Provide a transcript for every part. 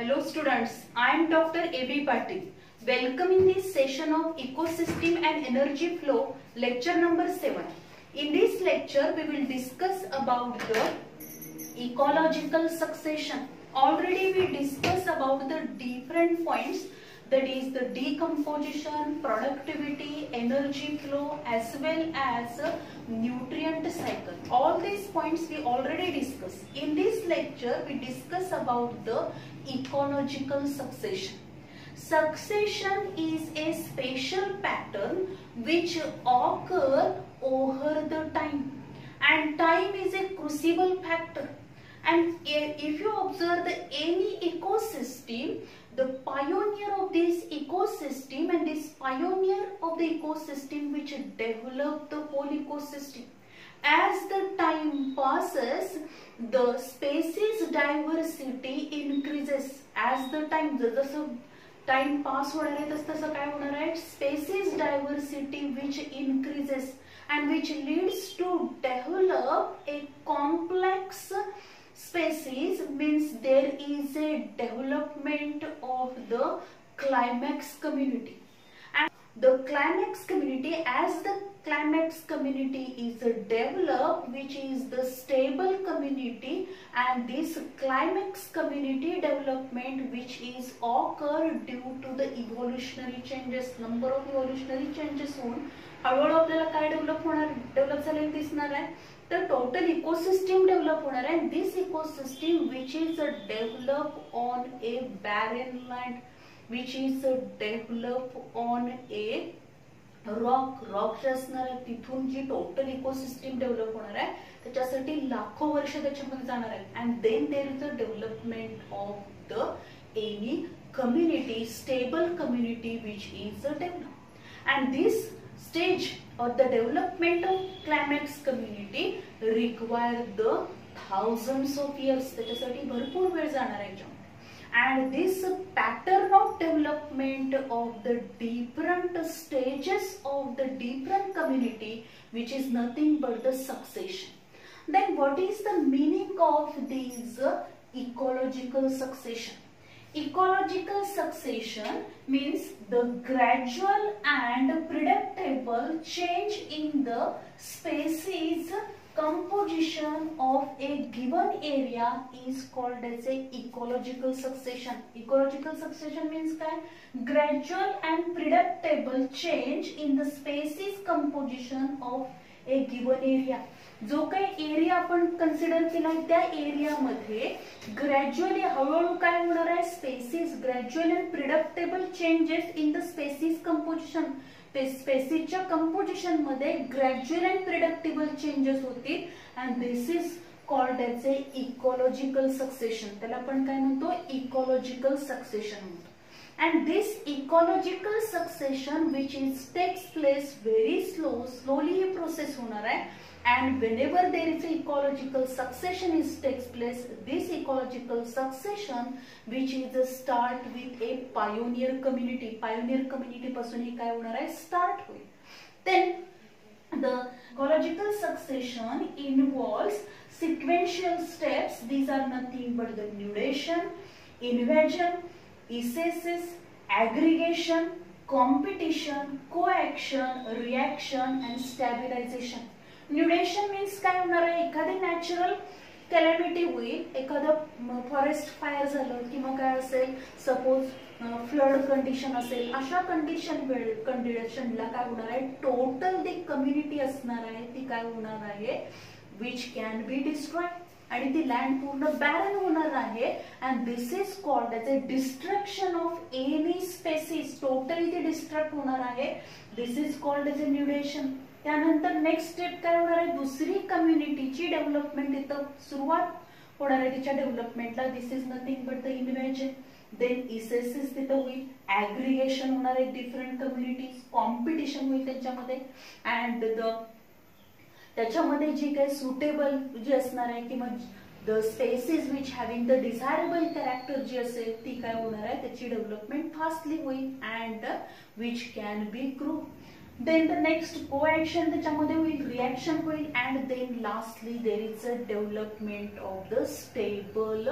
Hello students, I am Dr. A.B. Patil. Welcome in this session of Ecosystem and Energy Flow, lecture number 7. In this lecture, we will discuss about the ecological succession. Already we discussed about the different points, that is the decomposition, productivity, energy flow as well as nutrient cycle. All these points we already discussed. In this lecture we discuss about the ecological succession. Succession is a spatial pattern which occur over the time, and time is a crucible factor. And if you observe any ecosystem, the pioneer of this ecosystem and this pioneer of the ecosystem which develop the whole ecosystem. As the time passes, the species diversity increases. As the time, जसं time pass होणार आहे तसं काय होणार आहे, species diversity which increases and which leads to develop a complex species, means there is a development of the climax community. And the climax community, as the climax community is developed, which is the stable community, and this climax community development which is occurred due to the evolutionary changes, number of evolutionary changes होऊन हळूहळू आपल्याला काय develop झालेलं दिसणार आहे, तर total ecosystem develop होणार आहे. This ecosystem which is develop on a barren land, which is develop on a rock जे असणार आहे, तिथून जी टोटल इकोसिस्टम डेव्हलप होणार आहे त्याच्यासाठी लाखो वर्ष त्याच्यामध्ये जाणार आहे. And then there is a development of the any community, stable community which is develop. And this stage or the development of climax community require the thousands of years, त्याच्यासाठी भरपूर वेळ जाणार आहे. And this pattern of development of the different stages of the different community, which is nothing but the succession. Then what is the meaning of these ecological succession? Ecological succession means the gradual and predictable change in the species composition of a given area is called as a ecological succession. Ecological succession means काय? Gradual and predictable change in the species composition of a given area. जो काही area आपण consider केला त्या एरियामध्ये gradually हळूहळू काय होणार आहे, species gradual and predictable changes in the species composition. ते स्पेसिसच्या कंपोजिशन मध्ये ग्रॅज्युअल अँड प्रिडिक्टेबल चेंजेस होतील, and this is called as a ecological succession. त्याला आपण काय म्हणतो, इकॉलॉजिकल सक्सेशन म्हणतो. And this ecological succession which is takes place very slowly हे process होणार आहे. And whenever there is a ecological succession takes place, this ecological succession which is a start with a pioneer community पासून हे काय होणार आहे, start होईल. Then the ecological succession involves sequential steps. These are nothing but the nudation, invasion, eissis, aggregation, competition, coaction, reaction and stabilization. Nudation means काय होणार आहे, एखादी नॅचरल कॅलॅमिटी होईल, एखादं फॉरेस्ट फायर झालं किंवा काय असेल, सपोज फ्लड कंडिशन असेल, अशा कंडिशनला काय होणार आहे, टोटल दी कम्युनिटी असणार आहे ती काय होणार आहे, विच कॅन बी डिस्ट्रॉय, आणि ती लँड पूर्ण बॅरन होणार आहे. And this is called as a destruction of any species. Totally ती डिस्ट्रक्ट होणार आहे. This is called as a nudation. त्यानंतर नेक्स्ट स्टेप काय होणार आहे, दुसरी कम्युनिटीची डेव्हलपमेंट इथं सुरुवात होणार आहे तिच्या डेव्हलपमेंटला. This is nothing but the invasion. Then ecesis तिथं होईल, ऍग्रिगेशन होणार आहे डिफरंट कम्युनिटीज, कॉम्पिटिशन होईल त्यांच्यामध्ये, अँड त्याच्यामध्ये जी काही सुटेबल जी असणार आहे किंवा the species which having the desirable character जी असेल ती काय होणार आहे, त्याची डेव्हलपमेंट फास्टली होईल and which can be grow. Then the next coaction त्याच्यामध्ये होईल, reaction होईल, and then lastly there is a development of the stable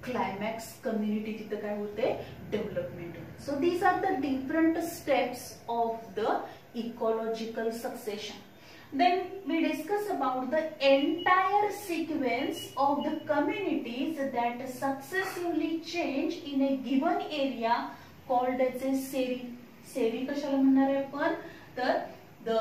climax community तिथं काय होते, development. So these are the different steps of the ecological succession. Then we discuss about the entire sequence of the communities that successively change in a given area called as a series. Series कशाला म्हणणार आहे आपण, तर the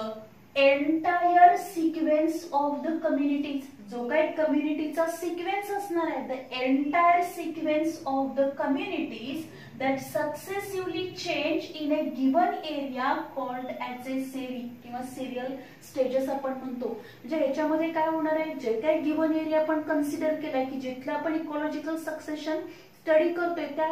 entire sequence of the communities, जो काही कम्युनिटीचा sequence असणार आहे, the entire sequence of the communities that successively change in a given area called as a series किंवा सिरियल स्टेजेस आपण म्हणतो. म्हणजे याच्यामध्ये काय होणार आहे, जे काही गिवन एरिया आपण कन्सिडर केलाय की जिथलं आपण इकॉलॉजिकल सक्सेशन स्टडी करतोय, त्या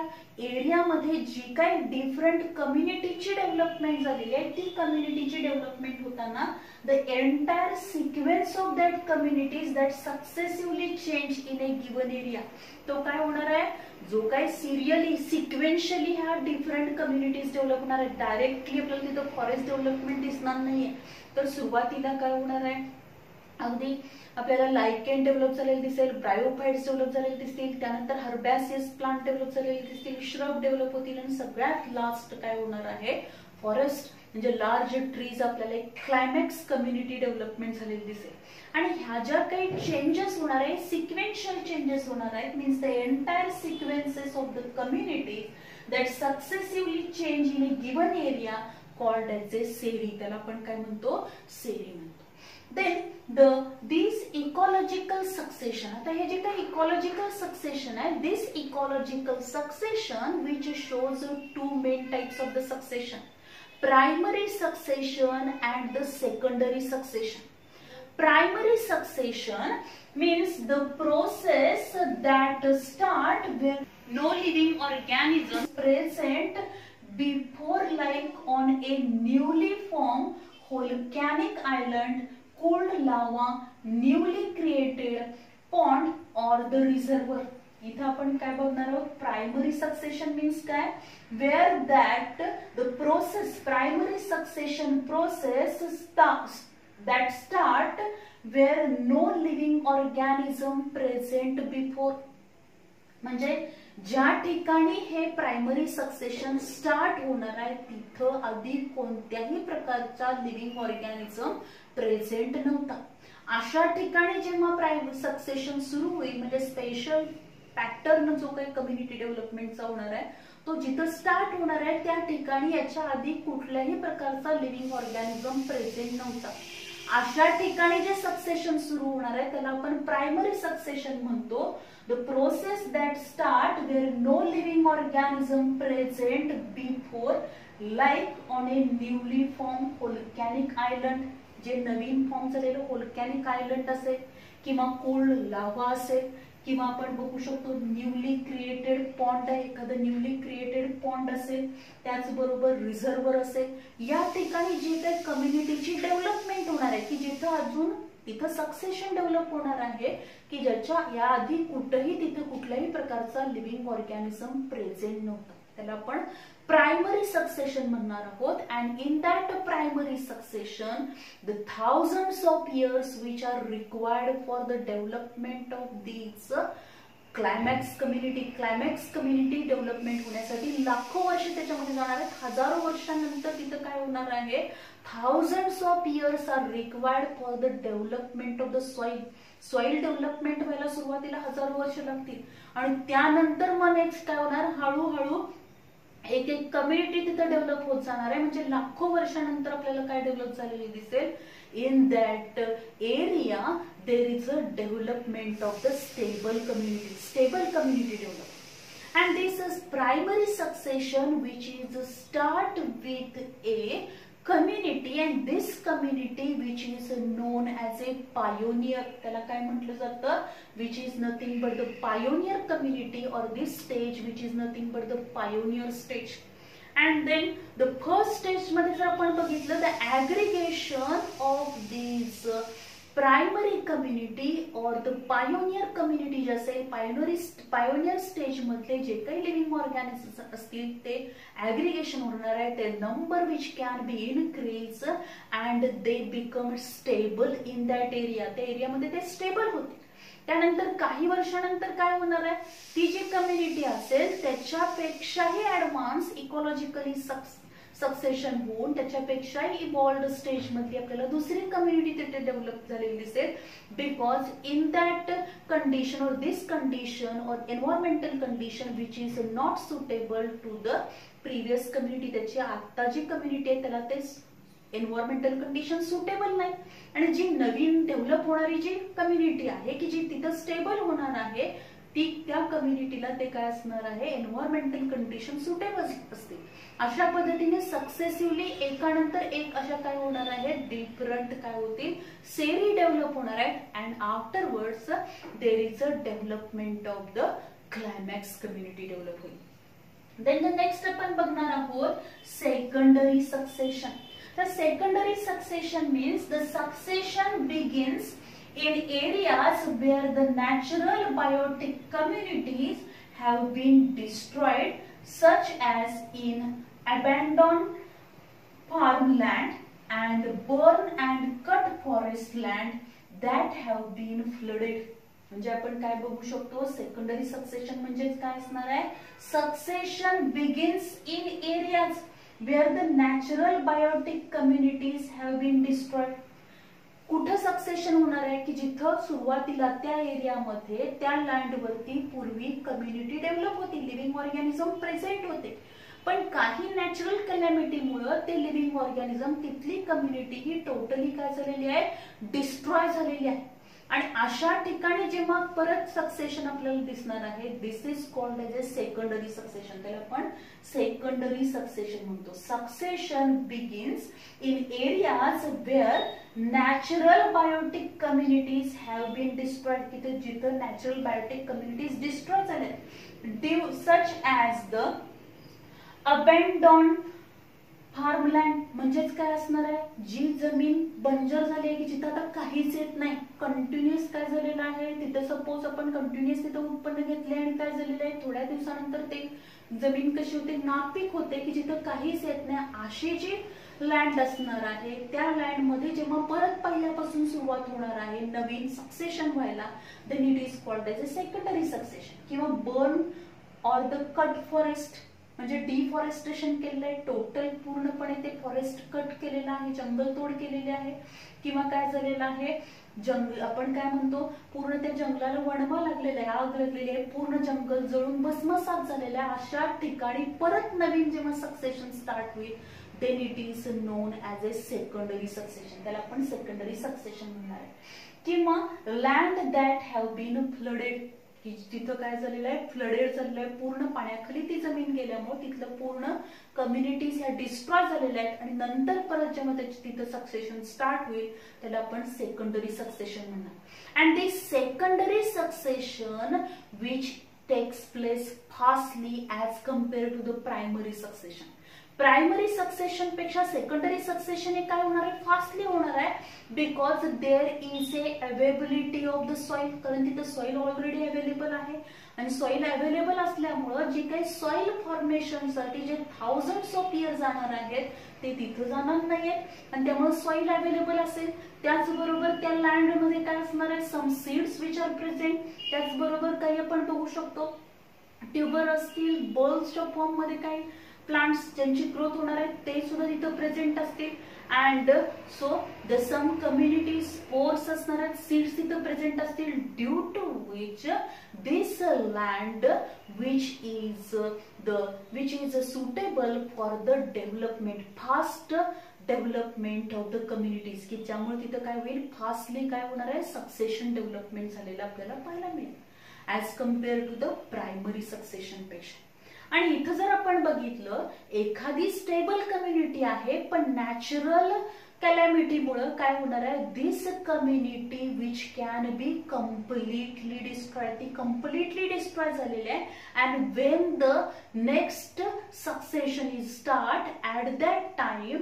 एरियामध्ये जी काही डिफरंट कम्युनिटीची डेव्हलपमेंट झालेली आहे, ती कम्युनिटीची डेव्हलपमेंट होताना the entire sequence of that communities that successively change in a given area, तो काय होणार आहे, जो काही सिरियली सिक्वेन्शियली ह्या डिफरंट कम्युनिटीज डेव्हलप होणार आहे. डायरेक्टली आपल्याला तिथं फॉरेस्ट डेव्हलपमेंट दिसणार नाहीये, तर सुरुवातीला काय होणार आहे, अगदी आपल्याला लायकेन डेव्हलप झालेले दिसेल, ब्रायोफाइट्स डेव्हलप झालेले दिसतील, त्यानंतर हर्बॅसियस प्लांट डेव्हलप झालेले दिसतील, श्रब डेव्हलप होतील आणि सगळ्यात लास्ट काय होणार आहे, फॉरेस्ट म्हणजे लार्ज ट्रीज आपल्याला एक क्लायमॅक्स कम्युनिटी डेव्हलपमेंट झालेली दिसेल. आणि ह्या ज्या काही चेंजेस होणार आहे, सिक्वेन्शियल चेंजेस होणार आहेत, means the entire sequences of the community that successively change in a given area called as a sere, त्याला आपण काय म्हणतो, सेरी म्हणतो. Then this ecological succession, आता हे जे काही ecological succession आहे, this ecological succession which shows two main types of the succession, primary succession and the secondary succession. Primary succession means the process that start when no living organism present before, like on a newly formed volcanic island, cooled lava, newly created pond or the reservoir. इथं आपण काय बघणार आहोत, primary succession means काय, where that the process, primary succession process that start where no living organism present before. म्हणजे ज्या ठिकाणी हे प्रायमरी सक्सेशन स्टार्ट होणार आहे तिथं आधी कोणत्याही प्रकारचा लिव्हिंग ऑर्गॅनिझम प्रेझेंट नव्हता. अशा ठिकाणी जेव्हा प्रायमरी सक्सेशन सुरू होईल, म्हणजे स्पेशल पॅटर्न जो काही कम्युनिटी डेव्हलपमेंटचा होणार आहे, तो जिथं स्टार्ट होणार आहे त्या ठिकाणी याच्या आधी कुठल्याही प्रकारचा लिव्हिंग ऑर्गॅनिझम प्रेझेंट नव्हता. अशा ठिकाणी जे सक्सेशन सुरू होणार आहे त्याला आपण प्रायमरी सक्सेशन म्हणतो. The process that start where no living organism present before, like on a newly form volcanic island, जे नवीन फॉर्म झालेलं व्होल्कॅनिक आयलंड असेल किंवा कोल्ड लाव्हा असेल, किंवा आपण बघू शकतो न्यूली क्रिएटेड पॉन्ड आहे, एखादं न्यूली क्रिएटेड पॉन्ड असेल, त्याचबरोबर रिझर्वर असेल. या ठिकाणी जी काही कम्युनिटीची डेव्हलपमेंट होणार आहे की जिथं अजून तिथं सक्सेशन डेव्हलप होणार आहे की ज्याच्या याआधी कुठेही तिथं कुठल्याही प्रकारचा लिव्हिंग ऑर्गॅनिझम प्रेझेंट नव्हता, त्याला आपण प्रायमरी सक्सेशन म्हणणार आहोत. And in that primary succession the thousands of years which are required for the development of these climax community development होण्यासाठी लाखो वर्ष त्याच्यामध्ये जाणार आहेत. हजारो वर्षांनंतर तिथं काय होणार आहे, thousands of years are required for the development of the soil. Soil development व्हायला सुरुवातीला हजारो वर्ष लागतील आणि त्यानंतर मग नेक्स्ट काय होणार, हळूहळू एक एक कम्युनिटी तिथं डेव्हलप होत जाणार आहे. म्हणजे लाखो वर्षानंतर आपल्याला काय डेव्हलप झालेली दिसेल, in that area there is a development of the stable community develop. And this is primary succession which is start with a community, and this community which is known as a pioneer, त्याला काय म्हटलं जातं, which is nothing but the pioneer community, or this stage which is nothing but the pioneer stage. And then the first stage मध्ये जर आपण बघितलं, the aggregation of these primary community और the pioneer community, जसे pioneer stage मधले जे काही living organisms असतील ते ऍग्रिगेशन होणार आहे, ते number which can B increase and they become stable in that area, त्या एरियामध्ये ते स्टेबल होतील. त्यानंतर काही वर्षानंतर काय होणार आहे, ती जी कम्युनिटी असेल त्याच्यापेक्षाही ऍडव्हान्स इकॉलॉजिकली सक्सेशन होऊन त्याच्यापेक्षाही इव्हॉल्व्ड स्टेज मध्ये आपल्याला दुसरी कम्युनिटी तिथे डेव्हलप झालेली दिसेल. Because in that condition or this condition or environmental condition which is not suitable to the previous community, त्याची आता जी कम्युनिटी आहे त्याला ते एन्व्हायरमेंटल कंडिशन सुटेबल नाही. आणि जी नवीन डेव्हलप होणारी जी कम्युनिटी आहे की जी तिथं स्टेबल होणार आहे ती त्या कम्युनिटीला ते काय असणार आहे, एन्व्हायरमेंटल कंडिशन सुटेबल असते. अशा पद्धतीने सक्सेसिव्हली एकानंतर एक अशा काय होणार आहे, डिफरंट काय होतील, सेरी डेव्हलप होणार आहेत. And afterwards there is a development of the climax community develop होईल. देन द नेक्स्ट आपण बघणार आहोत secondary succession. The secondary succession means the succession begins in areas where the natural biotic communities have been destroyed, such as in abandoned farmland and burn and cut forest land that have been flooded. म्हणजे आपण काय बघू शकतो, secondary succession म्हणजे काय असणार आहे, succession begins in areas where the natural biotic communities have been destroyed. कुठं सक्सेशन होणार आहे की जिथं सुरुवातीला त्या एरियामध्ये त्या लँडवरती पूर्वी कम्युनिटी डेव्हलप होती, लिव्हिंग ऑर्गॅनिझम प्रेझेंट होते. पण काही नॅचरल कॅलॅमिटीमुळे ते लिव्हिंग ऑर्गॅनिझम तिथली कम्युनिटी ही टोटली काय झालेली आहे, डिस्ट्रॉय झालेली आहे. आणि अशा ठिकाणी जेव्हा परत सक्सेशन आपल्याला दिसणार आहे, this is called as a secondary succession. त्याला आपण सेकंडरी सक्सेशन म्हणतो. Succession begins in areas where natural biotic communities have been destroyed, की जिथं नॅचरल बायोटिक कम्युनिटीज डिस्ट्रॉय झाल्या, सच ॲज द अबॅन्डॉन्ड फार्मलँड. म्हणजेच काय असणार आहे, जी जमीन बंजर झाली आहे की जिथं आता काहीच येत नाही, कंटिन्युअस काय झालेलं आहे, तिथे सपोज आपण कंटिन्युअस तिथं उत्पन्न घेतले आणि काय झालेलं आहे, थोड्या दिवसानंतर ते जमीन कशी होते, नापीक होते की जिथं काहीच येत नाही, अशी जी लँड असणार आहे त्या लँड मध्ये जेव्हा परत पहिल्यापासून सुरुवात होणार आहे, नवीन सक्सेशन व्हायला, then it is called as a secondary succession. किंवा burn or the cut forest म्हणजे डिफॉरेस्टेशन केलेलं आहे, टोटल पूर्णपणे ते फॉरेस्ट कट केलेलं आहे, जंगल तोड केलेली आहे. किंवा काय झालेलं आहे, जंगल आपण काय म्हणतो, पूर्ण त्या जंगलाला वणवा लागलेला आहे, आग लागलेली आहे, पूर्ण जंगल जळून भस्मसात झालेलं आहे. अशा ठिकाणी परत नवीन जेव्हा सक्सेशन स्टार्ट होईल, then it is known as a secondary succession. त्याला आपण सेकंडरी सक्सेशन म्हणणार आहे. किंवा land that have been flooded, की तिथं काय झालेलं आहे, फ्लडेड झालेलं आहे, पूर्ण पाण्याखाली ती जमीन गेल्यामुळे तिथलं पूर्ण कम्युनिटीज ह्या डिस्ट्रॉय झालेल्या आहेत. आणि नंतर परत जेव्हा त्याची तिथं सक्सेशन स्टार्ट होईल त्याला आपण सेकंडरी सक्सेशन म्हणणार. And this secondary succession which takes place fastly as compare to the primary succession. Primary succession पेक्षा सेकंडरी सक्सेशन हे काय होणार आहे, फास्टली होणार आहे. Because there is a availability of the soil, कारण तिथं सॉइल ऑलरेडी अवेलेबल आहे. आणि सॉइल अवेलेबल असल्यामुळं जी काही सॉइल फॉर्मेशन साठी जे थाउजंड्स ऑफ इयर जाणार आहेत ते तिथं जाणार नाहीयेत. आणि त्यामुळे सॉइल अवेलेबल असेल. त्याचबरोबर त्या लँड मध्ये काय असणार आहे, some seeds which are present. त्याचबरोबर काही आपण बघू शकतो ट्युबर असतील, बल्बच्या फॉर्म मध्ये काही प्लांट्स ज्यांची ग्रोथ होणार आहे ते सुद्धा तिथं प्रेझेंट असतील. And so the some community spores असणार आहेत, सीड्स तिथं प्रेझेंट असतील, due to which this land which is suitable for the development, fast development of the communities, की ज्यामुळे तिथं काय होईल, फास्टली काय होणार आहे, सक्सेशन डेव्हलपमेंट झालेलं आपल्याला पाहायला मिळेल as compare to the primary succession पेक्षा. आणि इथं जर आपण बघितलं, एखादी स्टेबल कम्युनिटी आहे पण नॅचरल कॅलॅमिटीमुळे काय होणार आहे, this community which can be completely destroy, ती कम्प्लिटली डिस्ट्रॉय झालेली आहे. And when the next succession is start, at that time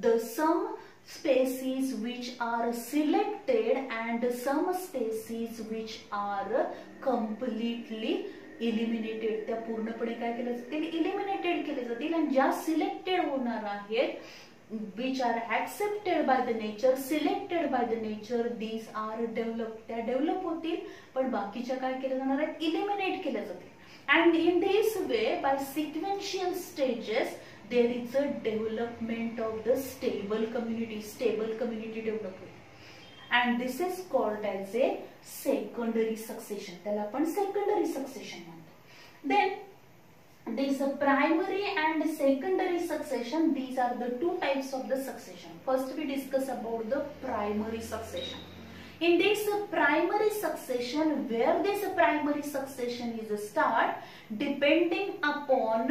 the some species which are selected and some species which are completely eliminated, त्या पूर्णपणे काय केलं जातील, eliminated केले जातील. आणि ज्या सिलेक्टेड होणार आहेत which are accepted by the nature, selected by the nature, these are developed. त्या डेव्हलप होतील, पण बाकीच्या काय केल्या जाणार आहेत, इलिमिनेट केल्या जातील. And in this way, by sequential stages, there is a development of the stable community develop. And this is called as a secondary succession. त्याला आपण secondary succession म्हणतो. Then this primary and secondary succession, these are the two types of the succession. First we discuss about the primary succession. In this primary succession, where this primary succession is start, depending upon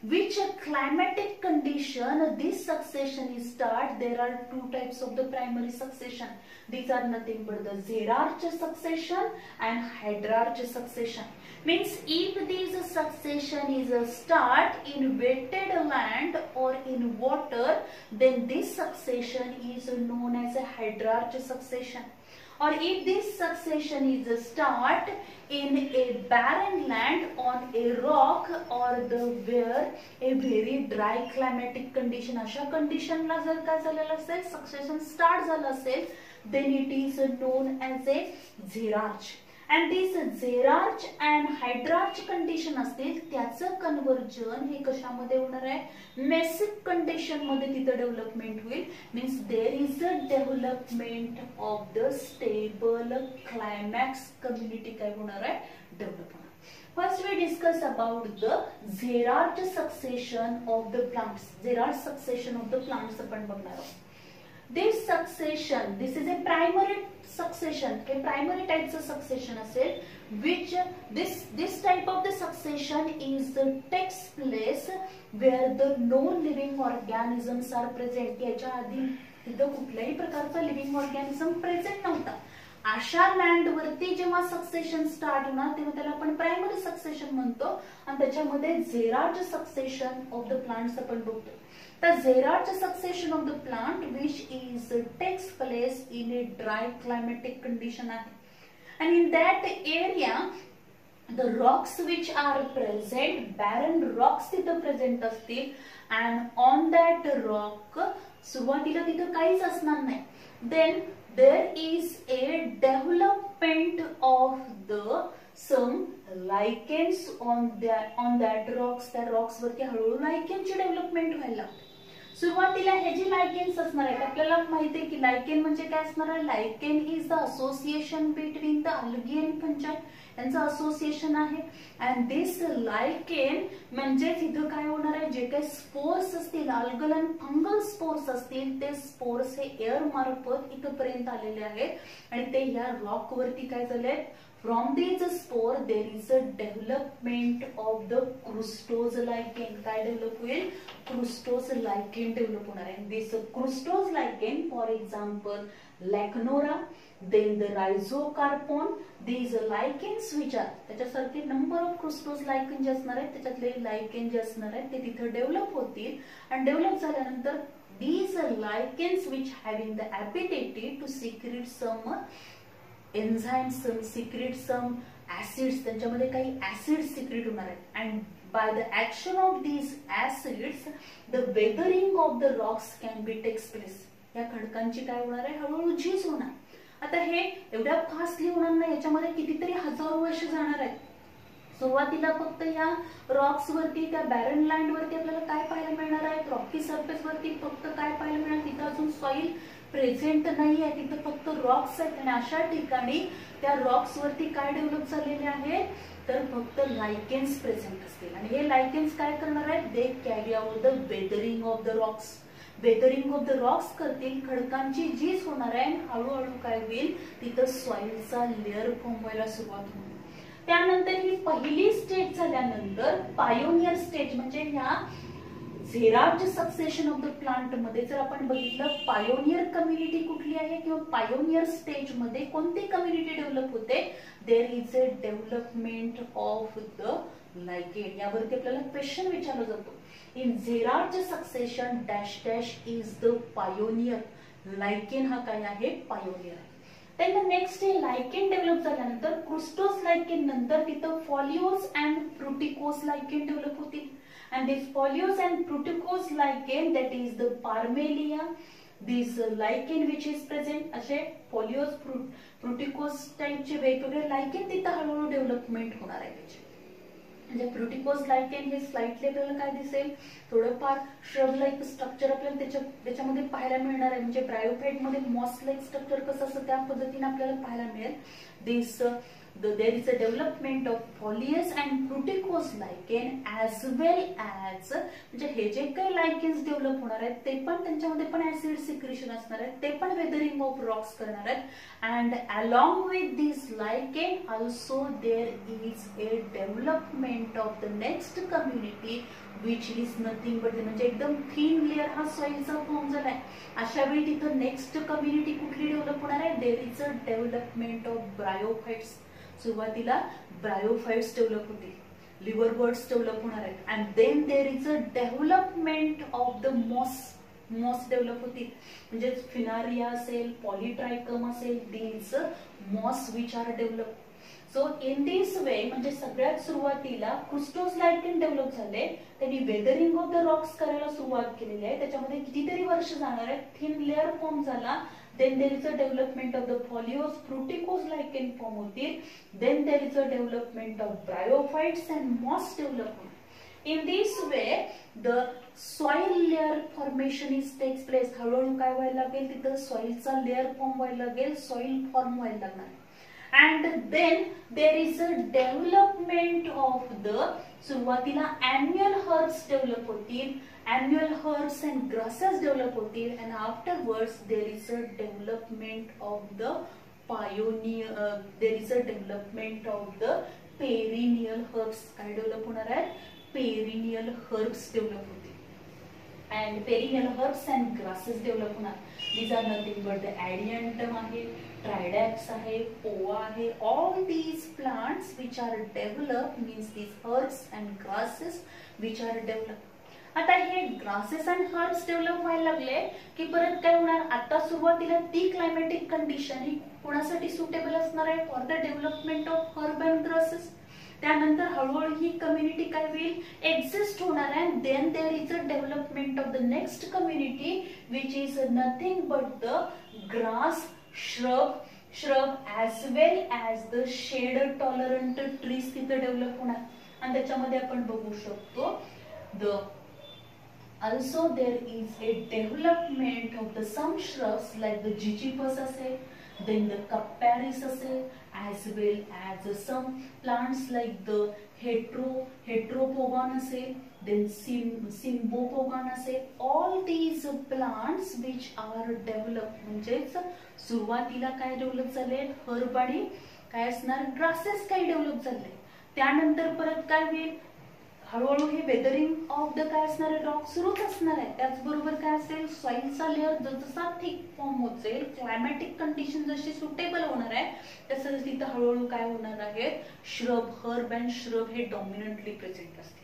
which climatic condition this succession is start, there are two types of the primary succession. These are nothing but the Zehrarch succession and Hydrarch succession. Means if this succession is a start in wetted land or in water, then this succession is known as a Hydrarch succession. Or if this succession is a start in a barren land on a rock or the where a very dry climatic condition, अशा condition ला जर काय झालेलं असेल, succession start झालं असेल, then it is known as a Zehrarch. And this Zehrarch and Hydrarch condition असतील, त्याचं कन्वर्जन हे कशामध्ये होणार आहे, मेसिक कंडिशन मध्ये तिथे डेव्हलपमेंट होईल. Means there is a development of the stable climax community काय होणार आहे, डेव्हलप होणार. First we discuss about the Zehrarch succession of the plants. Zehrarch succession of the plants आपण बघणार आहोत. This succession, this is a primary succession, a primary types of succession असेल, which this type of the succession is takes place where the no living organisms are present. याच्या आधी तिथं कुठल्याही प्रकारचा living organism present नव्हता. अशा land वरती जेव्हा सक्सेशन स्टार्ट होणार तेव्हा त्याला आपण प्रायमरी सक्सेशन म्हणतो. आणि त्याच्यामध्ये Zehrarch succession of the plants आपण बघतो. The Zehrarch succession of the plant which is takes place in a dry climatic condition आहे. And in that area the rocks which are present, barren rocks तिथं present असतील, and on that rock सुरुवातीला तिथं काहीच असणार नाही. Then there is a development of the some lichens on that rocks. त्या rocks वरती हळूहळू लायकेनची डेव्हलपमेंट व्हायला लागते. सुरुवातीला हे जे लायकेन्स असणार आहेत, आपल्याला माहिती आहे की लायकेन म्हणजे काय असणार आहे. Lichen is the association between the algae आणि फंजाई, यांचं असोसिएशन आहे. अँड दिस लायकेन म्हणजे तिथं काय होणार आहे, जे काही स्पोर्स असतील, अल्गल आणि फंगल स्पोर्स असतील, ते स्पोर्स हे एअर मार्फत इथपर्यंत आलेले आहेत आणि ते ह्या रॉक वरती काय झाले. From these spore there is a development of the crustose lichen. काय डेव्हलप होईल, crustose lichen डेव्हलप होणार आहे. This crustose lichen, for example, Lachnora, then the Rhizocarpon, these lichens which are त्याच्यासारखे नंबर ऑफ crustose lichen जे असणार आहेत, त्याच्यातले lichen जे असणार आहेत ते तिथे डेव्हलप होतील. आणि डेव्हलप झाल्यानंतर these lichens which having the ability to secrete some enzymes, secrete some acids, त्यांच्यामध्ये काही acids secrete होणार आहेत. And by the action of these acids the weathering of the rocks can be takes place. या खडकांची काय होणार आहे, हळूहळू झीज होणार. आता हे एवढ्या फास्टली होणार नाही, याच्यामध्ये कितीतरी हजारो वर्ष जाणार आहेत. सुरुवातीला फक्त या रॉक्स वरती, त्या बॅरन लँड वरती आपल्याला काय पाहायला मिळणार आहे, रॉकी सरफेस वरती फक्त काय पाहायला मिळणार, तिथं अजून सॉइल प्रेझेंट नाही आहे, तिथं फक्त रॉक्स आहेत. आणि अशा ठिकाणी त्या रॉक्स वरती काय डेव्हलप झालेले आहेत, तर फक्त लायकेन्स प्रेझेंट असतील. आणि हे लायकेन्स काय करणार आहेत, they carry out the weathering of the rocks. Weathering of the rocks करतील, खडकांची झीज होणार आहे. हळूहळू काय होईल, तिथं सॉइलचा लेअर फॉर्म व्हायला सुरुवात होईल. त्यानंतर ही पहिली स्टेज झाल्यानंतर पायोनियर स्टेज म्हणजे ह्या Zehrarch succession of the plant मध्ये जर आपण बघितलं, पायोनियर कम्युनिटी कुठली आहे किंवा पायोनियर स्टेज मध्ये कोणती कम्युनिटी डेव्हलप होते, there is a development of the lichen. यावरती आपल्याला क्वेश्चन विचारला जातो. In Zehrarch succession dash dash is the pioneer. Lichen हा काय आहे, पायोनियर आहे. then नेक्स्ट हे लायकेन डेव्हलप झाल्यानंतर क्रुस्टोस लायकेन नंतर तिथं फॉलिओस अँड फ्रुटिकोस लायकेन डेव्हलप होतील. and these pollios and fruticose lichen, that is the Parmelia, this lichen which is present, असे pollios fruticose टाइप चे वेगवेगळे lichen तिथे हळूहळू डेव्हलपमेंट होणार आहे त्याची. म्हणजे फ्रुटिकोज लायकेन हे स्लाइटली आपल्याला काय दिसेल, थोडंफार श्रब लाईक स्ट्रक्चर आपल्याला त्याच्यामध्ये पाहायला मिळणार आहे. म्हणजे ब्रायोफाइट मध्ये मॉस लाईक स्ट्रक्चर कसं असतं त्या पद्धतीने आपल्याला पाहायला मिळेल. दिस there is a development of foliage and fruticose lichen as well as, म्हणजे हे जे काही लायकेन्स डेव्हलप होणार आहेत ते पण त्यांच्यामध्ये पण ऍसिड सिक्रेशन असणार आहे, ते पण वेदरिंग ऑफ रॉक्स करणार आहेत. And along with this lichen also there is a development of the next community which is nothing but, म्हणजे एकदम थिन लेअर हा सॉइलचा फॉर्म झालाय. अशा वेळी तिथं नेक्स्ट कम्युनिटी कुठली डेव्हलप होणार आहे, there is a development of bryophytes. सुरुवातीला ब्रायोफाइट्स डेव्हलप होतील, लिव्हर बर्ड्स डेव्हलप होणार आहेत, and then there is a development of the moss develop होतील. म्हणजे फिनारिया असेल, पॉलिट्रायकम असेल, these moss which are develop. So in this way, म्हणजे सगळ्यात सुरुवातीला क्रुस्टोज लायकेन डेव्हलप झाले, त्यांनी वेदरिंग ऑफ द रॉक्स करायला सुरुवात केलेली आहे. त्याच्यामध्ये कितीतरी वर्ष जाणार आहेत, थिन लेअर फॉर्म झाला. Then there is a development of the pollios, fruticose lichen form होतील. Then there is a development of bryophytes and moss development. In this way, the soil layer formation takes place. हळूहळू काय व्हायला लागेल, तिथं सॉइलचा layer form व्हायला लागेल, soil form व्हायला लागणार. And then there is a development of the, सुरुवातीला annual herbs develop होतील, annual herbs and grasses develop होतील, and afterwards there is a development of the there is a development of the perennial herbs. काय develop होणार आहे, perennial herbs develop होतील, and perennial herbs and grasses develop होणार. These are nothing but the adiantum आहे, tridax आहे, poa आहे. All these plants which are developed means these herbs and grasses which are developed. आता हे grasses and herbs develop व्हायला लागले की परत काय होणार, आता सुरुवातीला ती क्लायमॅटिक कंडिशन ही कोणासाठी सुटेबल असणार आहे, for the development of herb and grasses. त्यानंतर हळूहळू ही कम्युनिटी काय होईल, एक्झिस्ट होणार आहे. Then there is a development of the next community which is nothing but the grass, shrub as well as the shade tolerant trees तिथे develop होणार. आणि त्याच्यामध्ये आपण बघू शकतो also there is a development of the some shrubs like the jijibus असेल, then the capparis असेल, as well as some plants like the heteropogon असेल, then symbopogon असेल. All these plants which are developed, म्हणजेच सुरुवातीला काय develop झाले, herb आणि काय असणार, ग्रासेस काय डेव्हलप झाले. त्यानंतर परत काय होईल, हळूहळू हे वेदरिंग ऑफ द काय असणार आहे, रॉक सुरूच असणार आहे. त्याचबरोबर काय असेल, सॉइलचा लेअर जसा थिक फॉर्म होत जाईल, क्लायमॅटिक कंडिशन जशी सुटेबल होणार आहे तसंच तिथं हळूहळू काय होणार आहे, श्रब, हर्ब अँड श्रब हे डॉमिनंटली प्रेझेंट असतील.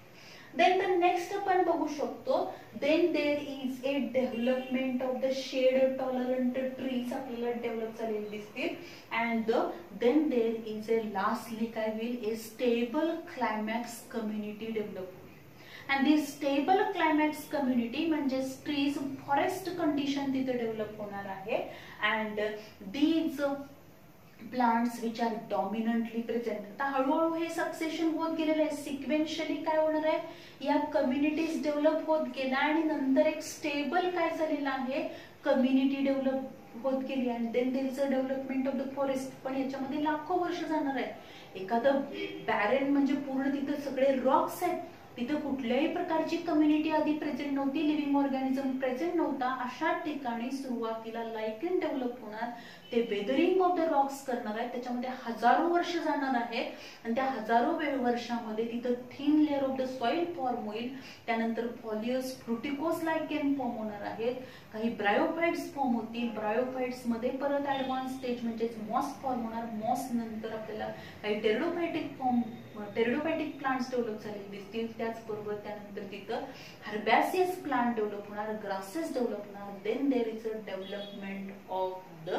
देन द नेक्स्ट आपण बघू शकतो, then there is a development of the shade tolerant trees आपल्याला डेव्हलप झालेले दिसतील. And then there is a lastly काय होईल, a stable climax community develop होईल. And this stable climax community म्हणजे ट्रीज फॉरेस्ट कंडिशन तिथे डेव्हलप होणार आहे. And these plants which are dominantly present. आता हळूहळू हे सक्सेशन होत गेलेलं आहे, सिक्वेन्शियली काय होणार आहे, या कम्युनिटीज डेव्हलप होत गेला आणि नंतर एक स्टेबल काय झालेलं आहे, कम्युनिटी डेव्हलप होत गेली. आणि then there is a development of the forest. पण याच्यामध्ये लाखो वर्ष जाणार आहे. एखादं बॅरेन म्हणजे पूर्ण तिथे सगळे रॉक्स आहेत, तिथे कुठल्याही प्रकारची कम्युनिटी आधी प्रेझेंट नव्हती, लिव्हिंग ऑर्गॅनिझम प्रेझेंट नव्हता. अशा ठिकाणी सुरुवातीला लायकेन डेव्हलप होणार, ते वेदरिंग ऑफ द रॉक्स करणार आहेत. त्याच्यामध्ये हजारो वर्ष जाणार आहेत आणि त्या हजारो वर्षामध्ये तिथं thin layer of the soil form होईल. त्यानंतर फॉलियस, फ्रुटिकोस लायकेन फॉर्म होणार आहेत, काही ब्रायोफाइट्स फॉर्म होतील. ब्रायोफाइट्स मध्ये परत ऍडव्हान्स स्टेज म्हणजेच मॉस फॉर्म होणार. मॉस नंतर आपल्याला काही टेरिडोफायटिक प्लांट्स डेव्हलप झालेले दिसतील. त्याचबरोबर त्यानंतर तिथं हर्बॅसियस प्लांट डेव्हलप होणार, ग्रासेस डेव्हलप होणार. Then there is a development of the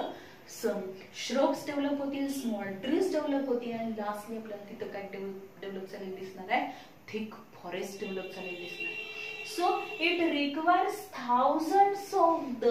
some shrubs develop होतील, स्मॉल ट्रीज डेव्हलप होतील आणि लास्टली आपल्याला तिथं काय डेव्हलप झालेले दिसणार आहे, थिक फॉरेस्ट डेव्हलप झालेले दिसणार. So it requires thousands of the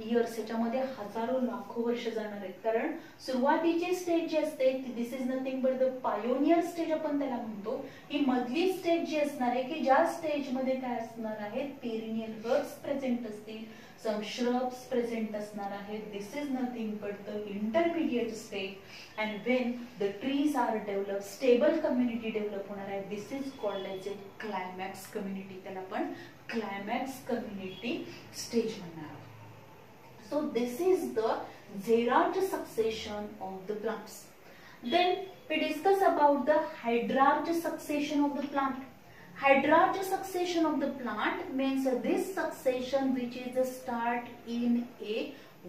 years, याच्यामध्ये हजारो लाखो वर्ष जाणार आहेत. कारण सुरुवातीची स्टेज जी असते this is nothing but the pioneer stage आपण त्याला म्हणतो. ही मधली स्टेज जी असणार आहे की ज्या स्टेज मध्ये काय असणार आहे, पेरिनियल हर्ब्स प्रेझेंट असतील, सम श्रब्स प्रेझेंट असणार आहेत. This is nothing but the intermediate stage. And when the trees are develop, stable community develop होणार आहे. This is called as a climax community. त्याला आपण क्लायमॅक्स कम्युनिटी स्टेज म्हणणार आहोत. So this is the Zerach succession of the plants. Then we discuss about the Hydrarch succession of the plant. Hydrarch succession of the plant means this succession which is the start in a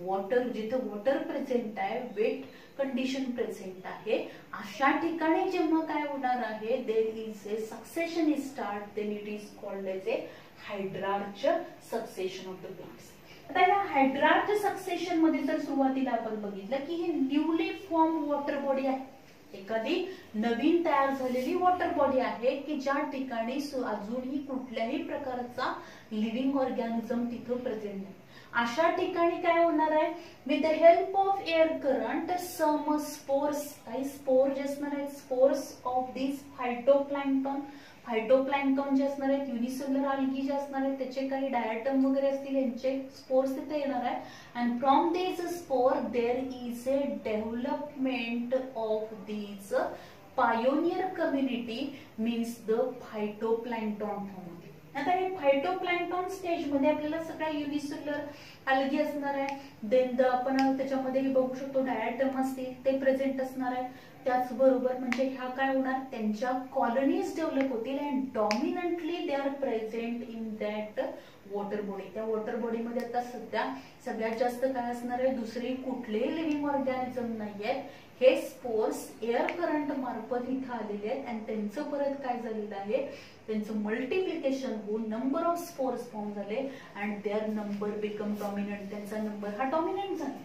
water, जिथे water present आहे, wet condition present आहे, अशा ठिकाणी जेव्हा काय होणार आहे, there is a succession is start, then it is called as a Hydrarch succession of the plants. आता या हायड्रार्च सक्सेशन मध्ये जर सुरुवातीला आपण बघितलं की हे न्यूली फॉर्म वॉटर बॉडी आहे, एखादी नवीन तयार झालेली वॉटर बॉडी आहे की ज्या ठिकाणी अजूनही कुठल्याही प्रकारचा लिव्हिंग ऑर्गॅनिझम तिथं प्रेझेंट नाही. अशा ठिकाणी काय होणार आहे, with the help of air current some spores, काही स्पोर जे असणार आहेत, स्पोर्स ऑफ दिस फायटोप्लॅन्क्टॉन, फायटोप्लॅन्क्टॉन जे असणार आहेत, युनिसेल्युलर अल्गी जे असणार आहेत, त्याचे काही डायटम वगैरे असतील, यांचे स्पोर्स तिथे येणार आहे. And from this spore there is a development of this pioneer community means the phytoplankton form. आता हे फायटोप्लॅन्क्टॉन स्टेज मध्ये आपल्याला सगळ्या युनिसेल्युलर अल्गी असणार आहे. देन आपण त्याच्यामध्ये बघू शकतो डायटम असतील ते प्रेझेंट असणार आहे. त्याचबरोबर म्हणजे ह्या काय होणार, त्यांच्या कॉलनीज डेव्हलप होतील and dominantly they are present in that water body. त्या वॉटर बॉडीमध्ये आता सध्या सगळ्यात जास्त काय असणार आहे, दुसरे कुठलेही लिव्हिंग ऑर्गॅनिझम नाहीयेत. हे स्पोर्स एअर करंट मार्फत इथं आलेले आहेत आणि त्यांचं परत काय झालेलं आहे, त्यांचं मल्टिप्लिकेशन होऊन नंबर ऑफ स्पोर्स फॉर्म झाले and their number become dominant, त्यांचा नंबर हा डॉमिनंट झाला.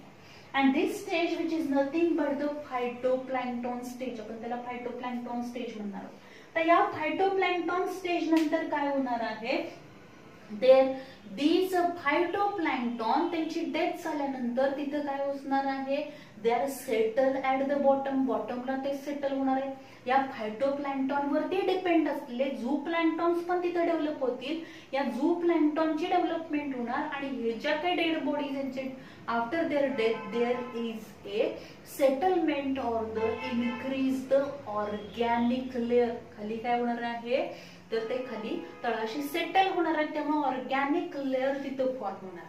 And this stage which is nothing but the phytoplankton stage, आपण त्याला phytoplankton stage म्हणणार आहोत. तर या phytoplankton stage नंतर काय होणार आहे, these phytoplankton त्यांची डेथ झाल्यानंतर तिथं काय असणार आहे, they are settle at the bottom, बॉटमला ते सेटल होणार आहे. या फायटोप्लॅन्क्टॉन वरती डिपेंड असलेले झू प्लॅन्क्टॉन्स पण तिथे डेव्हलप होतील. या झू प्लॅन्क्टॉनची डेव्हलपमेंट होणार आणि हे ज्या काही डेड बॉडीज यांचे after their death there is a settlement or the increase the organic layer. खाली काय होणार आहे, तर ते खाली तळाशी सेटल होणार आहे, तेव्हा ऑर्गॅनिक लेअर तिथं फॉर्म होणार.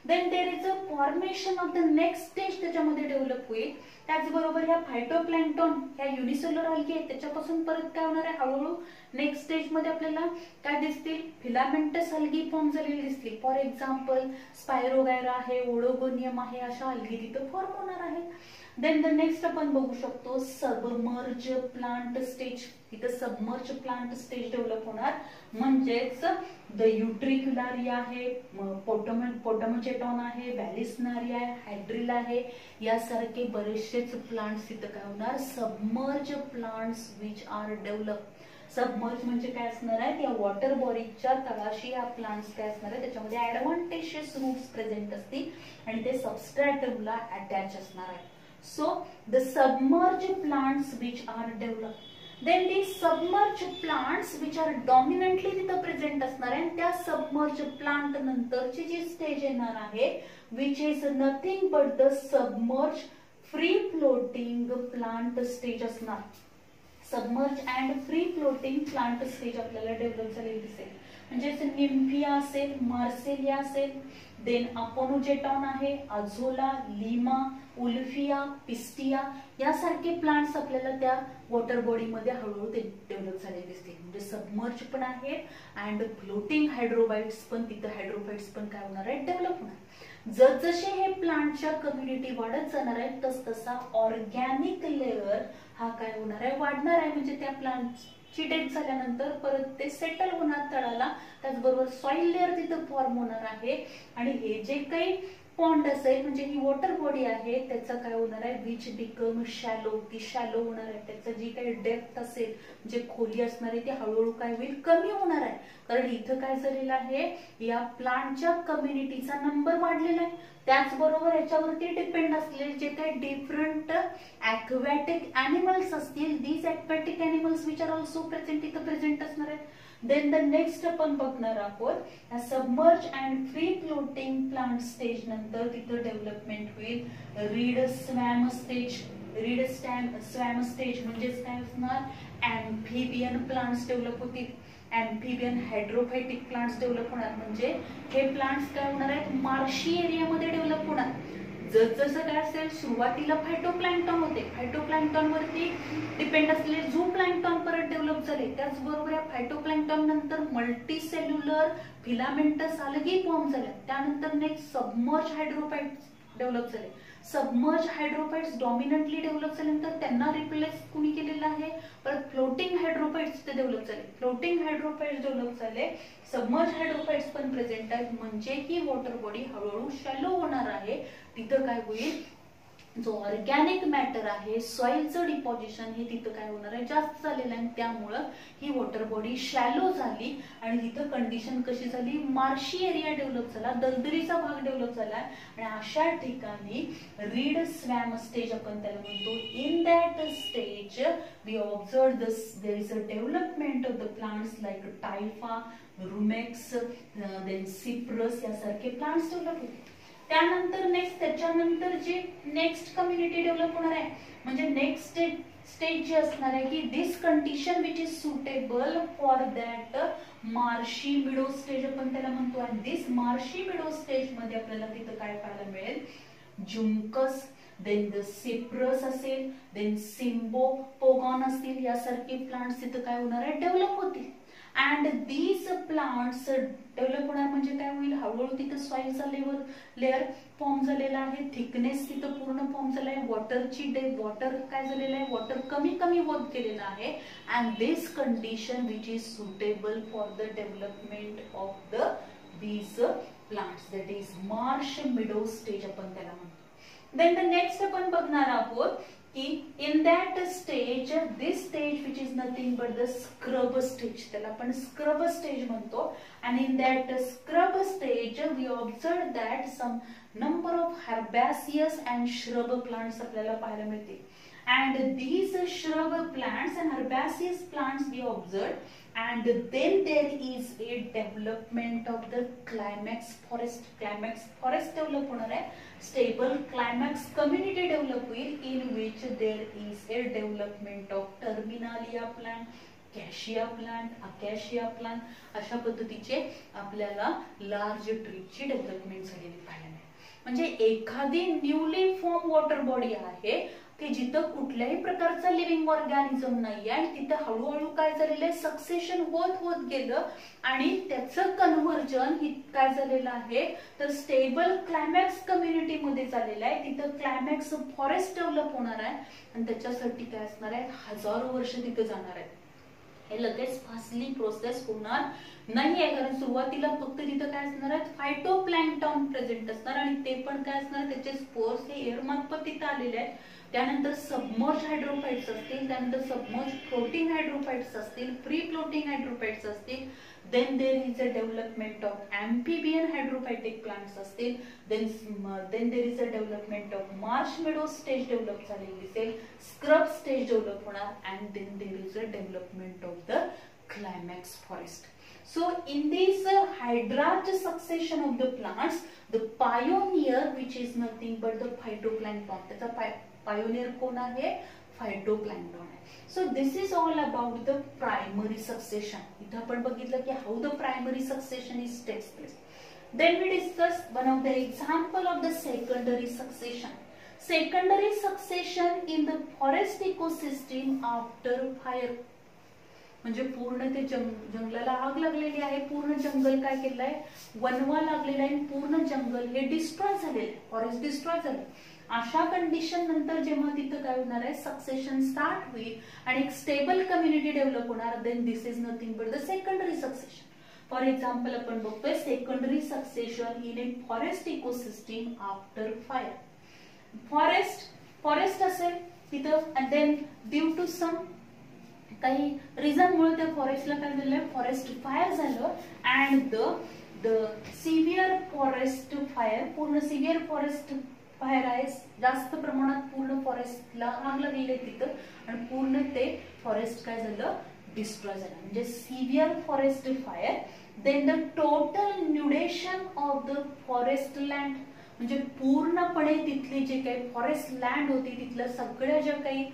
Then there is a formation of the next stage त्याच्यामध्ये डेव्हलप होईल. त्याचबरोबर ह्या फायटोप्लॅन्क्टॉन ह्या युनिसेल्युलर अल्गी आहेत त्याच्यापासून परत काय होणार आहे, हळूहळू नेक्स्ट स्टेज मध्ये आपल्याला काय दिसतील, फिलामेंटस अल्गी फॉर्म झालेली दिसतील. फॉर एक्झाम्पल स्पायरोगायरा आहे, ओडोगोनियम आहे, अशा अल्गी तिथं फॉर्म होणार आहेत. देन द नेक्स्ट आपण बघू शकतो सबमर्ज प्लांट स्टेज. इथं सबमर्ज प्लांट स्टेज डेव्हलप होणार, म्हणजेच द युट्रिक्युलारिया आहे, पोटोमोचेटॉन आहे, व्हॅलिसनारिया आहे, हायड्रिल आहे, यासारखे बरेचसेच प्लांट्स इथं काय होणार, submerge plants which are develop. Submerge म्हणजे काय असणार आहे, या वॉटर बॉडीच्या तळाशी या प्लांट्स काय असणार आहे, त्याच्यामध्ये ऍडव्हान्टेशियस रूट्स प्रेझेंट असतील आणि ते सबस्ट्रॅटमला अटॅच असणार आहे. So the submerged plants which are developed, then these submerged plants which are dominantly तिथं प्रेझेंट असणार आहे. त्या सबमर्ज्ड प्लांट नंतरची जी स्टेज येणार आहे which is nothing but the submerged free floating plant stage असणार. Submerge and free floating plant stage आपल्याला develop झालेली दिसेल. म्हणजे निम्फिया असेल, मार्सेलिया असेल, देन अपोनोजेटॉन आहे, अझोला, लिमा, उल्फिया, पिस्टिया यासारखे प्लांट्स आपल्याला त्या वॉटर बॉडीमध्ये हळूहळू ते डेव्हलप झालेले दिसतील. म्हणजे सबमर्ज पण आहेत अँड फ्लोटिंग हायड्रोबाइट्स पण तिथं हायड्रोबाइट्स पण काय होणार आहेत, डेव्हलप होणार. जसजसे हे प्लांटच्या कम्युनिटी वाढत जाणार आहे तसतसा ऑर्गॅनिक लेअर हा काय होणार आहे, वाढणार आहे. म्हणजे त्या प्लांटची डेथ झाल्यानंतर परत ते सेटल होणार तळाला. त्याचबरोबर सॉइल लेअर तिथं फॉर्म होणार आहे आणि हे जे काही पॉन्ड असेल म्हणजे ही वॉटर बॉडी आहे, त्याचं काय होणार आहे, विच बिकम शॅलो, ती शॅलो होणार आहे. त्याचं जी काही डेप्थ असेल, जे खोली असणार आहे, ती हळूहळू काय होईल, कमी होणार आहे. कारण इथं काय झालेलं आहे, या प्लांटच्या कम्युनिटीचा नंबर वाढलेला आहे. त्याचबरोबर याच्यावरती डिपेंड असलेले जे काही डिफरंट ॲक्वॅटिक ॲनिमल्स असतील, these aquatic animals which are also present, इथं प्रेझेंट असणार आहेत. देन द नेक्स्ट आपण बघणार आहोत submerge and free floating plant stage नंतर तिथं डेव्हलपमेंट होईल read swam stage. Read swam stage म्हणजेच काय असणार, ॲम्फिबियन प्लांट्स डेव्हलप होतील. ॲम्फिबियन हायड्रोफायटिक प्लांट्स डेव्हलप होणार. म्हणजे हे प्लांट्स काय होणार आहेत, मार्शी एरियामध्ये डेव्हलप होणार. जसं काय असेल, सुरुवातीला फायटोप्लॅन्क्टॉन होते, फायटोप्लॅन्क्टॉन वरती डिपेंड असलेले झू प्लॅन्क्टॉन परत डेव्हलप झाले. त्याचबरोबर या फायटोप्लॅन्क्टॉन नंतर मल्टी सेल्युलर फिलामेंटस अलगी फॉर्म झाल्या. त्यानंतर नेक्स्ट सबमर्ज हायड्रोफाइट्स डेव्हलप झाले. सबमर्ज हायड्रोफाइट्स डॉमिनंटली डेव्हलप झाल्यानंतर त्यांना रिप्लेस कुणी केलेलं आहे, परत फ्लोटिंग हायड्रोफाइट्स ते डेव्हलप झाले. फ्लोटिंग हायड्रोफाइट्स डेव्हलप झाले, सबमर्ज हायड्रोफाइट्स पण प्रेझेंट आहेत. म्हणजे ही वॉटर बॉडी हळूहळू शॅलो होणार आहे. तिथं काय होईल, जो ऑर्गॅनिक मॅटर आहे, सॉइलचं डिपॉझिशन हे तिथं काय होणार आहे, जास्त झालेलं आहे. त्यामुळं ही वॉटर बॉडी शॅलो झाली आणि तिथं कंडिशन कशी झाली, मार्शी एरिया डेव्हलप झाला, दलदलीचा भाग डेव्हलप झाला. आणि अशा ठिकाणी रीड स्वॅम स्टेज आपण त्याला म्हणतो. In that stage we observe there is a development of the plants like Typha, Rumex, then Cyperus यासारखे प्लांट्स डेव्हलप होते. त्यानंतर नेक्स्ट त्याच्यानंतर जे नेक्स्ट कम्युनिटी डेव्हलप होणार आहे, म्हणजे नेक्स्ट स्टेज जे असणार आहे की this condition which is suitable for that marshy meadow stage आपण त्याला म्हणतो. आणि दिस मार्शी मिडो स्टेज मध्ये आपल्याला तिथं काय पाहायला मिळेल, जुंकस, देन द सिप्रस असेल, देन सिम्बो पोगॉन असतील, यासारखे प्लांट्स तिथं काय होणार आहे, डेव्हलप होतील. अँड दीज प्लांट्स डेव्हलप होणार म्हणजे काय होईल, हळूहळू तिथं सॉइलचा लेअर फॉर्म झालेला आहे, थिकनेस तिथं पूर्ण फॉर्म झाला आहे, वॉटर काय झालेलं आहे, वॉटर कमी कमी होत गेलेलं आहे. And this condition which is suitable for the development of the these plants, that is Marsh मिडो stage आपण त्याला म्हणतो. देन द नेक्स्ट आपण बघणार आहोत की in that stage, this stage which is nothing but the scrub stage, त्याला आपण scrub stage म्हणतो. आणि in that scrub stage we observe that some number of herbaceous and shrub plants आपल्याला पाहायला मिळतील. And these shrub plants and herbaceous plants we observed, and then there is a development of the climax forest. Climax forest develop होणार आहे, stable climax community develop होईल, in which there is a development of terminalia plant, cassia plant, acacia plant, अशा पद्धतीचे आपल्याला large ट्रीची development झालेली पाहायला मिळेल. म्हणजे एखादी न्यूली फॉर्म वॉटर बॉडी आहे की जिथं कुठल्याही प्रकारचा लिव्हिंग ऑर्गॅनिझम नाहीये आणि तिथं हळूहळू काय झालेलं आहे, सक्सेशन होत गेलं आणि त्याचं कन्व्हर्जन काय झालेलं आहे तर स्टेबल क्लायमॅक्स कम्युनिटी मध्ये झालेलं आहे. तिथं क्लायमॅक्स फॉरेस्ट डेव्हलप होणार आहे आणि त्याच्यासाठी काय असणार आहे, हजारो वर्ष तिथं जाणार आहेत. हे लगेच फास्टली प्रोसेस होणार नाहीये, कारण सुरुवातीला फक्त तिथं काय असणार आहे, फायटोप्लॅन्क्टॉन प्रेझेंट असणार आणि ते पण काय असणार, त्याचे स्पोर्स हे एअर मार्फत तिथं आलेले आहेत. त्यानंतर सबमर्ज हायड्रोफाइट्स असतील, त्यानंतर सबमर्ज फ्लोटिंग हायड्रोफाइट्स असतील, फ्री फ्लोटिंग हायड्रोफाइट्स असतील. Then there is a development of amphibian hydrophytic plants असतील. Then there is a development of marsh meadow stage develop झालेली दिसेल, स्क्रब स्टेज डेव्हलप होणार. And then there is a development of the climax forest. So in this hydrarch succession of the plants, the pioneer which is nothing but the phytoplankton. त्याचा pioneer कोण आहे, phytoplankton आहे. So this is all about the primary succession. इथं आपण बघितलं की how the primary succession is takes place. Then we discuss one of the example of the secondary succession. Secondary succession in the forest ecosystem after fire. म्हणजे पूर्ण ते जंगलाला आग लागलेली आहे, पूर्ण जंगल काय केलं आहे, वनवा लागलेला आहे, पूर्ण जंगल हे डिस्ट्रॉय झालेलं आहे, फॉरेस्ट डिस्ट्रॉय झालं. अशा कंडिशन नंतर जेव्हा तिथं काय होणार आहे, सक्सेशन स्टार्ट होईल आणि एक स्टेबल कम्युनिटी डेव्हलप होणार. Then this is nothing but the secondary succession. For example आपण बघतोय secondary succession in a forest ecosystem after fire. Forest असेल तिथं and then due to some काही रिझन मुळे त्या फॉरेस्टला काय झालं, फॉरेस्ट फायर झालं and the severe forest fire, पूर्ण सिव्हिअर फॉरेस्ट फायर आहे, जास्त प्रमाणात पूर्ण फॉरेस्टला आग लागलेली आहे तिथं आणि पूर्ण ते फॉरेस्ट काय झालं, डिस्ट्रॉय झालं, म्हणजे severe forest fire. Then the total nudation of the forest land, म्हणजे पूर्णपणे तिथली जे काही फॉरेस्ट लँड होती तिथल्या सगळ्या ज्या काही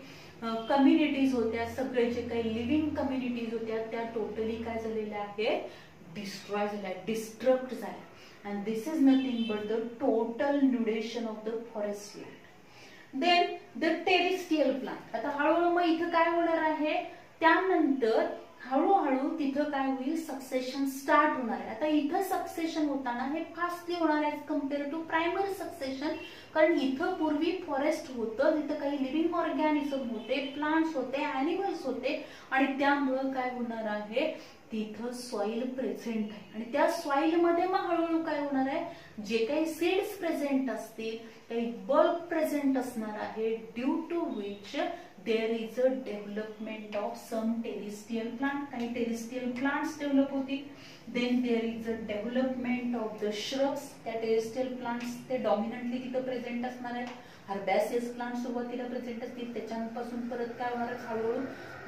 कम्युनिटीज होत्या, सगळे जे काही लिव्हिंग कम्युनिटीज होत्या त्या टोटली काय झालेल्या आहेत, डिस्ट्रॉय झाल्या, डिस्ट्रक्ट झाल्या. And this is nothing but the total nudation of the forest land. Then the terrestrial plant. आता हळूहळू मग इथं काय होणार आहे, त्यानंतर हळूहळू तिथं काय होईल, सक्सेशन स्टार्ट होणार आहे. आता इथं सक्सेशन होताना हे फास्टली होणार आहे कम्पेअर टू प्रायमरी सक्सेशन, कारण इथं पूर्वी फॉरेस्ट होतं, तिथं काही लिव्हिंग ऑर्गॅनिझम होते, प्लांट्स होते, ॲनिमल्स होते आणि त्यामुळं काय होणार आहे, तिथं सॉइल प्रेझेंट आहे आणि त्या सॉइल मध्ये मग हळूहळू काय होणार आहे, जे काही सीड्स प्रेझेंट असतील, काही बल्ब प्रेझेंट असणार आहे, due to which there is a development of some terrestrial plant, काही टेरिस्ट्रियल प्लांट्स डेव्हलप होतील. Then there is a development of the shrubs, त्या टेरिस्ट्रियल प्लांट्स ते डॉमिनंटली तिथं प्रेझेंट असणार आहेत. हर्बॅसियस प्लांट सुरुवातीला प्रेझेंट असतील, त्याच्यापासून परत काय होणार आहे, हळूहळू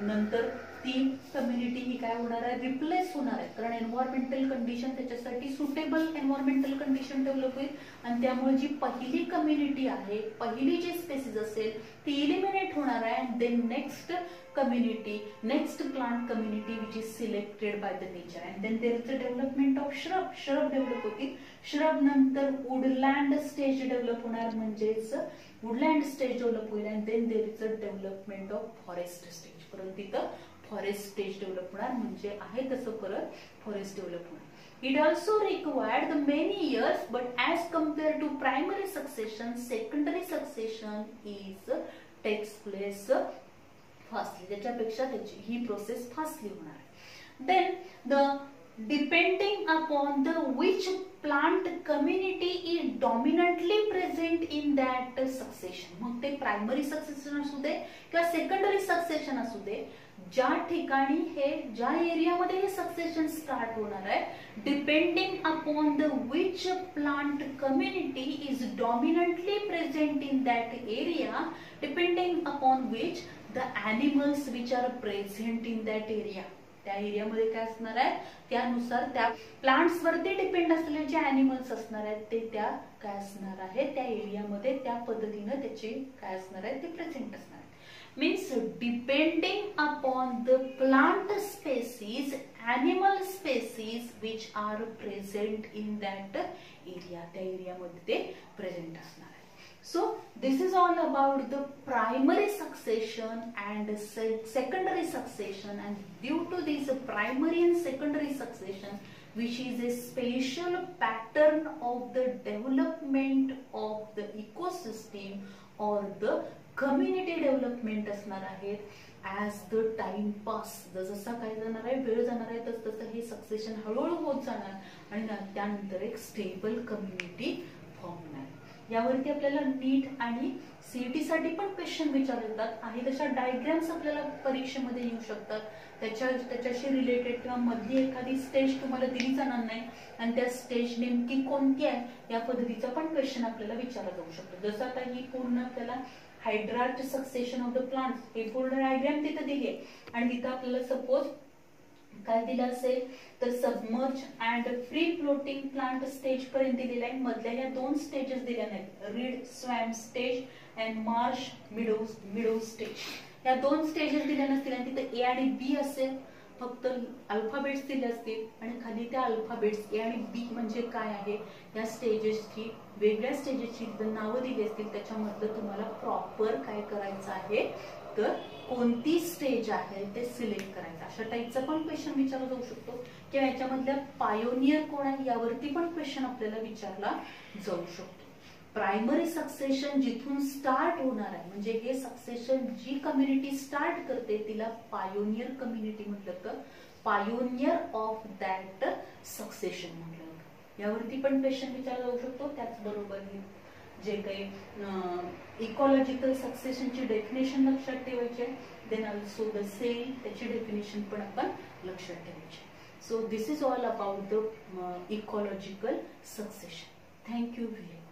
नंतर ती कम्युनिटी ही काय होणार आहे, रिप्लेस होणार आहे, कारण एन्व्हायरमेंटल कंडिशन त्याच्यासाठी सुटेबल एन्व्हायरमेंटल कंडिशन डेव्हलप होईल आणि त्यामुळे जी पहिली कम्युनिटी आहे, पहिली जी स्पेसिस असेल ती इलिमिनेट होणार आहे. Then next community, next plant community which is selected by the nature, and then there is the development of shrub develop होतील. shrub नंतर woodland stage develop होणार, म्हणजेच woodland stage develop होईल and then there is a development of forest stage. परत तिथं forest stage develop होणार, म्हणजे आहे तसं परत forest develop होणार. It also required the many years, but as compared to primary succession, secondary succession takes place fastly, त्याच्यापेक्षा त्याची ही प्रोसेस फास्टली होणार आहे. Then the depending upon the which plant community is dominantly present in that succession, मग ते primary succession असू दे किंवा secondary succession असू दे, ज्या ठिकाणी हे ज्या एरियामध्ये हे सक्सेशन स्टार्ट होणार आहे, depending upon the which plant community is dominantly present in that area, depending upon which the animals which are present in that area, त्या एरियामध्ये काय असणार आहे, त्यानुसार त्या प्लांट्स वरती डिपेंड असलेले जे ॲनिमल्स असणार आहेत ते त्या काय असणार आहे, त्या एरियामध्ये त्या पद्धतीने त्याचे काय असणार आहे, ते प्रेझेंट असणार आहे. Means depending upon the plant species, animal species which are present in that area, त्या एरियामध्ये ते प्रेझेंट असणार आहे. So this is all about the primary succession and secondary succession, and due to this primary and secondary succession, which is a special pattern of the development of the ecosystem or the community development असणार आहे. as the time pass, जसा काय जाणार आहे, वेळ जाणार आहे, तसं हे सक्सेशन हळूहळू होत जाणार आणि त्यानंतर एक स्टेबल कम्युनिटी फॉर्म होणार. यावरती आपल्याला नीट आणि सीईटी साठी पण क्वेश्चन विचारतात, आहे तशा डायग्राम्स आपल्याला परीक्षेमध्ये येऊ शकतात, त्याच्याशी रिलेटेड किंवा मधली एखादी स्टेज तुम्हाला दिली जाणार नाही आणि त्या स्टेज नेमकी कोणती आहे या पद्धतीचा पण क्वेश्चन आपल्याला विचारला जाऊ शकतो. जसं आता ही पूर्ण आपल्याला हायड्राट सक्सेशन ऑफ द प्लांट्स हे पूर्ण डायग्राम तिथं दिली आहे आणि तिथं आपल्याला सपोज काय दिलं असेल तर submerge and free floating plant stage पर्यंत दिलेला आहे. मधल्या या दोन स्टेजेस दिल्या नाहीत, read swamp stage and Marsh मिडो stage, या दोन स्टेजेस दिल्या नसतील आणि तिथे ए आणि बी असेल, फक्त अल्फाबेट्स दिले असतील आणि खाली त्या अल्फाबेट्स ए आणि बी म्हणजे काय आहे या स्टेजेसची, वेगळ्या स्टेजेसची नावं दिली असतील, त्याच्यामधलं तुम्हाला प्रॉपर काय करायचं आहे तर कोणती स्टेज आहे ते सिलेक्ट करायचं. अशा टाईपचा पण क्वेश्चन विचारला जाऊ शकतो किंवा याच्यामधल्या पायोनियर कोण आहे यावरती पण क्वेश्चन आपल्याला विचारला जाऊ शकतो. प्रायमरी सक्सेशन जिथून स्टार्ट होणार आहे, म्हणजे हे सक्सेशन जी कम्युनिटी स्टार्ट करते तिला पायोनियर कम्युनिटी म्हटलं तर पायोनियर ऑफ दॅट सक्सेशन म्हटलं जातं. यावरती पण क्वेश्चन विचारला जाऊ शकतो. त्याचबरोबर जे काही इकॉलॉजिकल सक्सेशनची डेफिनेशन लक्षात ठेवायची, देन ऑल्सो द सेल त्याची डेफिनेशन पण आपण लक्षात ठेवायची. So this is all about the ecological succession. Thank you very much.